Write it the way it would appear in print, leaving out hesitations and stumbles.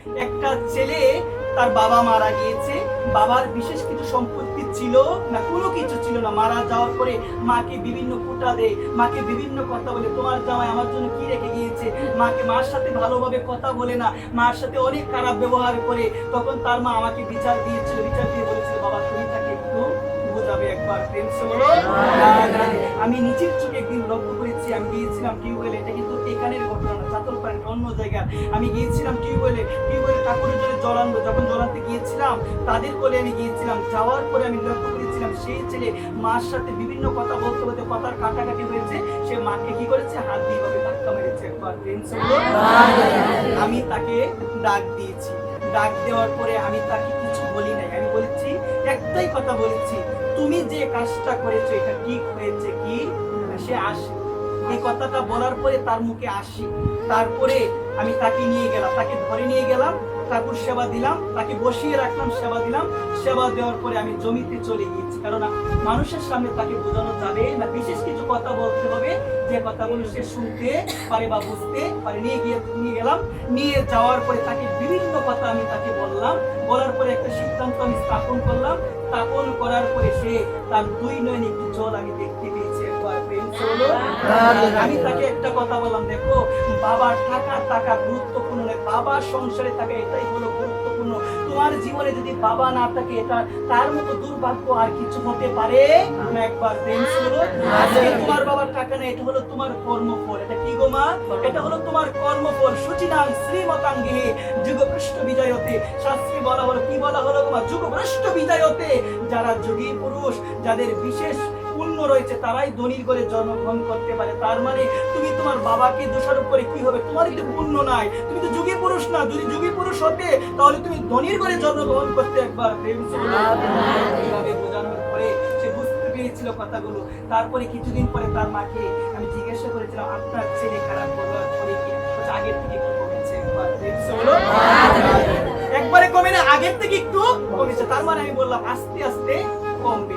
একটা ছেলে তার বাবা মারা গিয়েছে, বাবার বিশেষ কিছু সম্পত্তি ছিল না, কোনো কিছু ছিল না। মারা যাওয়ার পরে মাকে বিভিন্ন কুটা দেয়, মাকে বিভিন্ন কথা বলে, তোমার জামাই আমার জন্য কি রেখে গিয়েছে। মার সাথে ভালোভাবে কথা বলে না, মার সাথে অনেক খারাপ ব্যবহার করে। তখন তার মা আমাকে বিচার দিয়েছিল, বিচার দিয়ে বলেছিল, বাবা তুমি তাকে একটু বোঝাবে একবার, প্রেম সে বলো। আমি নিজের চোখে একদিন লক্ষ্য করেছি, আমি গিয়েছিলাম টিউবওয়েলে, এটা কিন্তু এখানের ঘটনা না, চাতলপাড়া অন্য জায়গায়। আমি গিয়েছিলাম টিউবওয়েলে ঠাকুরের জন্য জল আনবো, যখন জল আনতে গিয়েছিলাম তাদের কোলে আমি গিয়েছিলাম। যাওয়ার পরে আমি লক্ষ্য করেছিলাম সেই ছেলে মার সাথে বিভিন্ন কথা বলতে বলতে কথার কাটাকাটি হয়েছে, সে মাকে কি করেছে, হাত দিয়ে ভাবে ধাক্কা মেরেছে একবার। আমি তাকে ডাক দিয়েছি, ডাক দেওয়ার পরে আমি তাকে কিছু বলি নাই, আমি বলেছি একটাই কথা বলেছি, তুমি যে কাজটা করেছো এটা ঠিক হয়েছে কি। সে আসে, এই কথাটা বলার পরে তার মুখে আসি। তারপরে আমি তাকে নিয়ে গেলাম, তাকে ধরে নিয়ে গেলাম, ঠাকুর সেবা দিলাম, তাকে বসিয়ে রাখলাম, সেবা দিলাম। সেবা দেওয়ার পরে আমি জমিতে চলে গিয়েছি, কারণ মানুষের সামনে তাকে বোঝানো যাবে না, বিশেষ কিছু কথা বলতে হবে যে কথাগুলো সে শুনতে পারে বা বুঝতে পারে। নিয়ে গেলাম, নিয়ে যাওয়ার পরে তাকে বিভিন্ন কথা আমি তাকে বললাম, বলার পরে একটা সিদ্ধান্ত আমি স্থাপন করলাম। স্থাপন করার পরে সে তার দুই নয়নে একটু জল আমি দেখতে পেয়েছি একবার। আমি তাকে একটা কথা বললাম, দেখো বাবার টাকা গুরুত্বপূর্ণ নয়, বাবার সংসারে থাকা এটাই হলো গুরুত্বপূর্ণ। তোমার জীবনে যদি বাবা না থাকে, এটা তার মতো দুর্ভাগ্য আর কিছু হতে পারে না একবার। আজকে তোমার বাবার টাকা নেই, এটা হলো তোমার কর্মফল। এটা কি গো মা? এটা হলো তোমার কর্মফল। সুচিনাং শ্রীমতাঙ্গে যুগভ্রষ্ট বিজয়তে, শাস্ত্রে বলা হলো, কি বলা হলো গো মা? যুগভ্রষ্ট বিজয়তে। যারা যোগী পুরুষ, যাদের বিশেষ পুণ্য রয়েছে, তারাই ধনীর ঘরে জন্মগ্রহণ করতে পারে। তার মানে তুমি তোমার বাবাকে দোষারোপ করে কি হবে? তোমার তো পুণ্য নাই, তুমি তো যোগী পুরুষ না। যদি যোগী পুরুষ হতে তাহলে তুমি ধনীর ঘরে জন্মগ্রহণ করতে একবার। এইভাবে বোঝানোর পরে সে বুঝতে পেরেছিল কথাগুলো। তারপরে কিছুদিন পরে তার মাকে আমি জিজ্ঞাসা করেছিলাম, আপনার ছেলে খারাপ বলার পরে কি আগের থেকে একটু কমেছে একবার? একবারে কমে না, আগের থেকে একটু কমেছে। তার মানে আমি বললাম আস্তে আস্তে কমবে।